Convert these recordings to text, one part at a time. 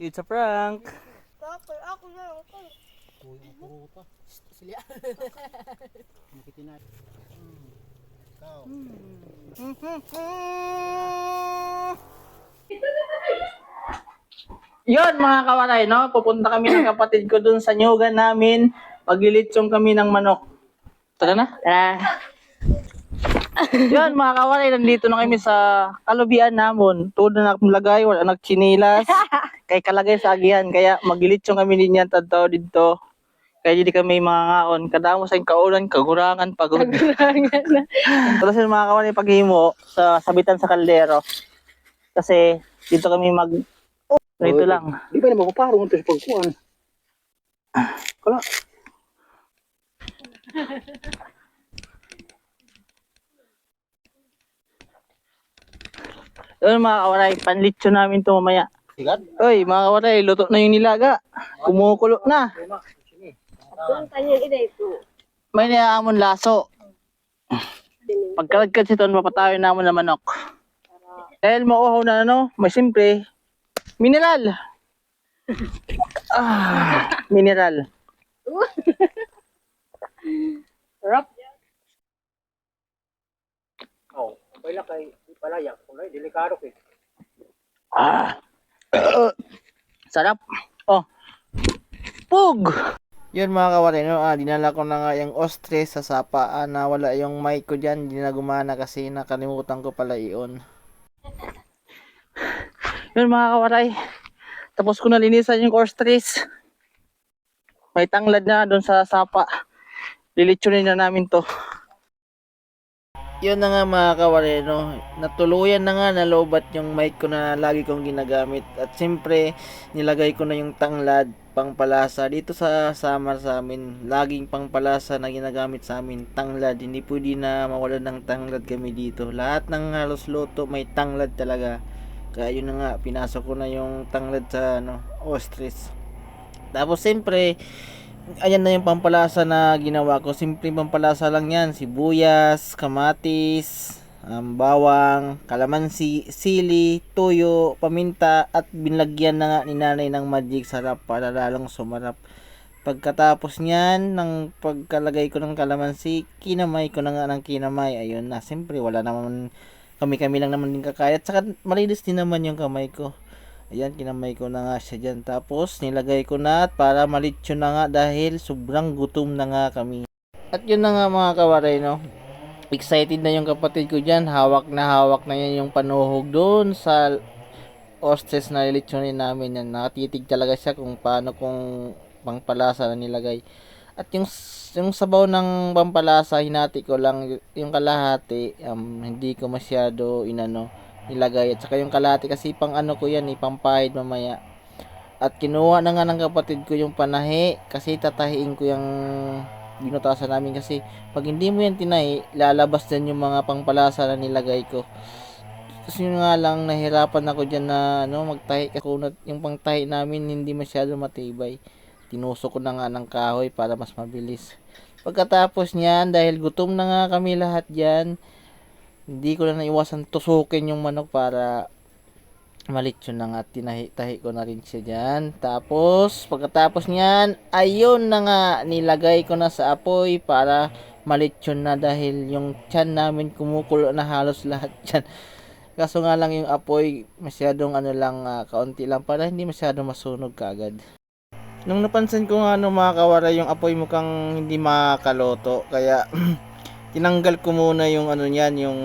It's a prank. Ako na ako. Uy, ang puruta. Sila. Makitinay. Ikaw. Yun mga kawaray, no? Pupunta kami ng kapatid ko dun sa nyugan namin. Paglilitsong kami ng manok. Tara na. Tara. Yun mga kawaray, nandito na kami sa kalubian namon. Tuod na naglagay, wala nagchinilas. Kay kalagay sa agihan, kaya maglilitsong kami din yan tadto dito. Kaya hindi kami mga ngaon. Kadamo sa kaulan, kagurangan, pagod. Kagurangan na. Tapos yung mga kawaray paghimo sa sabitan sa kaldero. Kasi dito kami dito lang. Di ba na mapaparong ito sa pagkuhan? Kala. Yun mga kawaray, panlitsyo namin to mamaya. Sigad? Oy, mga kawaray, luto na yung nilaga. Kumukulo na. Kung kanya ina ito. May niyaamon laso. Pagkalagkad si Ton, mapatayo namon na manok. Dahil mauhaw na may simple. Mineral. Mineral. Rap. Oo. Pala kay palayak. Kulay, delikado kay. Sarap. Oh. Pug! Yun mga kawarin, dinala ko na nga yung ostrich sa sapa. Nawala yung mic ko dyan, hindi na gumana kasi nakalimutan ko pala iyon. Yun mga kawaray, tapos ko na linisan yung ostrich. May tanglad na doon sa sapa. Lilitsunin na namin to. Yun na nga mga kawaray, natuluyan na nga nalobat yung mic ko na lagi kong ginagamit. At siyempre, nilagay ko na yung tanglad pangpalasa dito sa Samar sa amin. Laging pangpalasa na ginagamit sa amin, tanglad. Hindi pwede na mawalan ng tanglad kami dito. Lahat ng halos luto may tanglad talaga. Kaya yun na nga, pinasok ko na yung tanglad sa ostrich. Tapos siyempre, ayan na yung pampalasa na ginawa ko. Simpleng pampalasa lang yan. Sibuyas, kamatis, bawang, kalamansi, sili, tuyo, paminta, at binlagyan na nga ni nanay ng magic sarap para lalong sumarap. Pagkatapos niyan, ng pagkalagay ko ng kalamansi, kinamay ko na nga ng kinamay. Ayun na, siyempre wala naman, kami lang naman din kakaya. At saka malinis din naman yung kamay ko. Ayan, kinamay ko na nga siya dyan. Tapos, nilagay ko na para malitsyo na nga dahil sobrang gutom na nga kami. At yun na nga mga kawaray, excited na yung kapatid ko dyan. Hawak na yan yung panuhog doon sa ostrich na lilitsunin namin yan. Nakatitig talaga siya kung paano kung pangpalasa na nilagay. At yung sabaw ng pampalasa, hinati ko lang yung kalahati. Hindi ko masyado nilagay. At saka yung kalahati kasi pang ko yan, pampahid mamaya. At kinuha na nga ng kapatid ko yung panahi kasi tatahiin ko yung binutasan namin kasi pag hindi mo yan tinahi, lalabas din yung mga pangpalasa na nilagay ko. Kasi yun nga lang, nahirapan ako dyan na magtahi kasi yung pangtahi namin hindi masyado matibay. Tinusok ko na nga ng kahoy para mas mabilis. Pagkatapos niyan, dahil gutom na nga kami lahat dyan, hindi ko na naiwasan tusukin yung manok para malitsyon na nga. Tinahi ko na rin siya dyan. Tapos, pagkatapos niyan, ayun na nga, nilagay ko na sa apoy para malitsyon na dahil yung tiyan namin kumukulo na halos lahat dyan. Kaso nga lang yung apoy, masyadong kaunti lang para hindi masyadong masunog kaagad. Nung napansin ko nga mga kawaray, yung apoy mukhang hindi makaloto. Kaya, tinanggal ko muna yung niyan, yung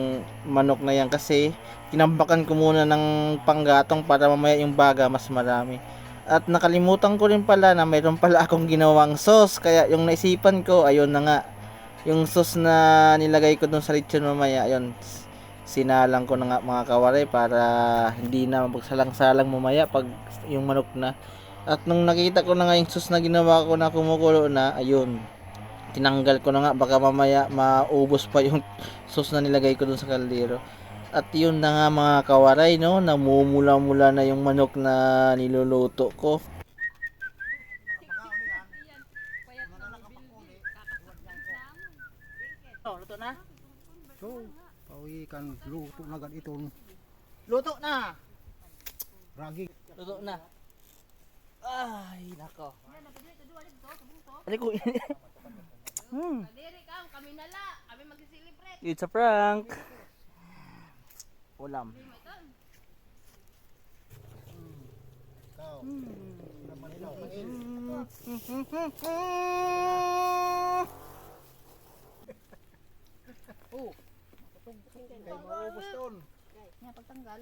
manok na yan kasi tinambakan ko muna ng panggatong para mamaya yung baga mas marami. At nakalimutan ko rin pala na mayroon pala akong ginawang sauce, kaya yung naisipan ko, ayun na nga, yung sauce na nilagay ko dun sa lechon mamaya, ayun, sinalang ko na nga mga kawaray para hindi na magsalang-salang mamaya pag yung manok na. At nung nakita ko na nga yung sauce na ginawa ko na kumukulo na, ayun, tinanggal ko na nga, baka mamaya maubos pa yung sauce na nilagay ko dun sa kaldero. At yun na nga mga kawaray, namumula-mula na yung manok na niluluto ko. Luto na? So, pawikan luto na agad itong Luto na! raging. Luto na. Ay, nako. Ano ko? Diri ka, kami nala. Kami mag-celebrate. It's a prank. Ulam. Nga, pagtanggal.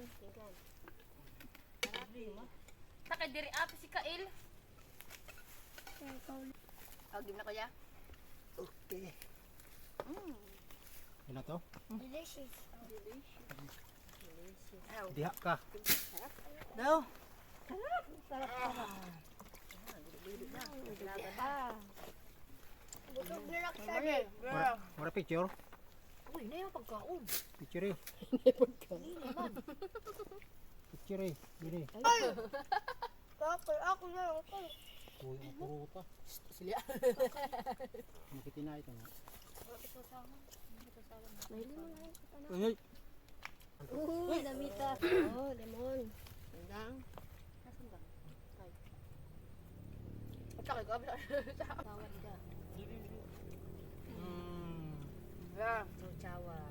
Taka diri ate si Kail. Agim na kaya? Okay. Ano to? Delicious. Diha ka. Daw. Busog na lang sa Mara picture. Uy, na yung pagkaon. Picture eh. Picture eh. Dili. Tapos ako na lang ito. Uy, puro ta. Silya. Makitina ito na. Uy. Uy, damita. Oh, lemon. Hanggang. Nasaan ba? Ay. At saka ikaw, tawad ka. Yeah, so chawa.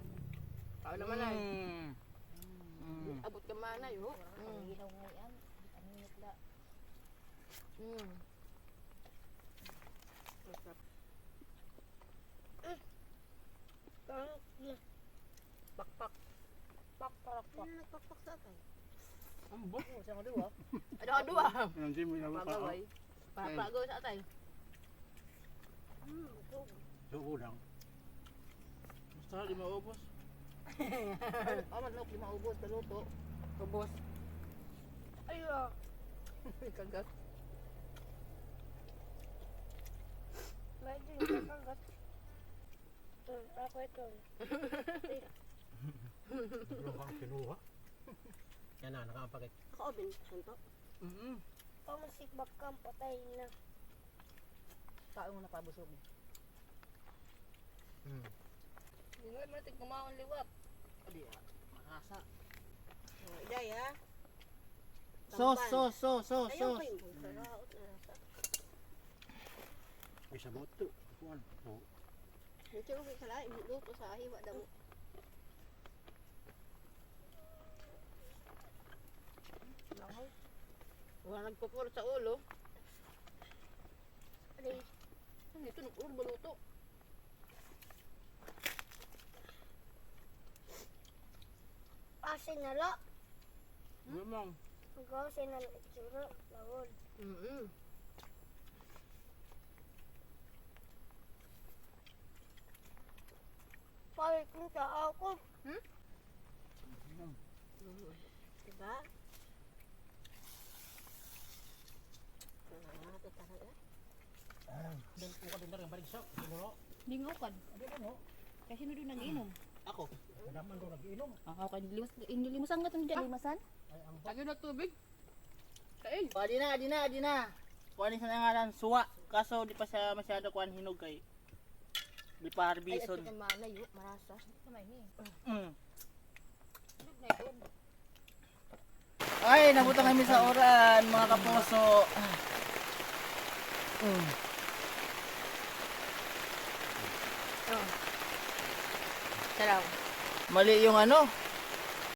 Tao naman ay. Abot ka man ay, ho. Ilaw nga yan. Ano yung nagla? Pakpak. Pakpak. Ano nagpakpak sa atin? Ang bot. Sa kadua. Ada-adua. Nanti mo na Pagaway. Papagaw sa atin. Sugo lang. Basta di maubos. Aman no, lima ubos, baluto. Ubos. Ayo. Kagat. Medyo kagat. Ako ito. Belum kang kinuha. Yan na, nakapakit. Ako bin, santo. Pamasik bakam patay na. Taong napabusog. Ingay mo natin kumaon liwat. Adi ah. Makasa. Iday ha. Sos. Ayaw kayo. Salaot na nasa. May sabot to. Kuan. Oh. Medyo may sala, luto sa hiwa daw. Langoy. Wala nagpupuro sa ulo. Ano ito, nag-ulo baluto. Asin na la. Mamang. Magaw na itsura. Lawod. Pari kung sa ako. Diba? Ito talaga. Dan ko ka din rin balik sa. Siguro. Lingokan. Ano ano? Kasi no doon nag-inom. Ako. Naman do nag-inom. Ako kan inilimusan nga itong limasan. Ay ang Lagyan na tubig. Kain. Adi na. Kuhanin sa nangalan suwa. Kaso di pa siya masyado kuhan hinog kay. Di pa Ay, at harbison. kita mana yun. Marasa. Kamay ni. Ay, nabutang kami sa oran, mga kapuso. Sarap. Mali yung ano,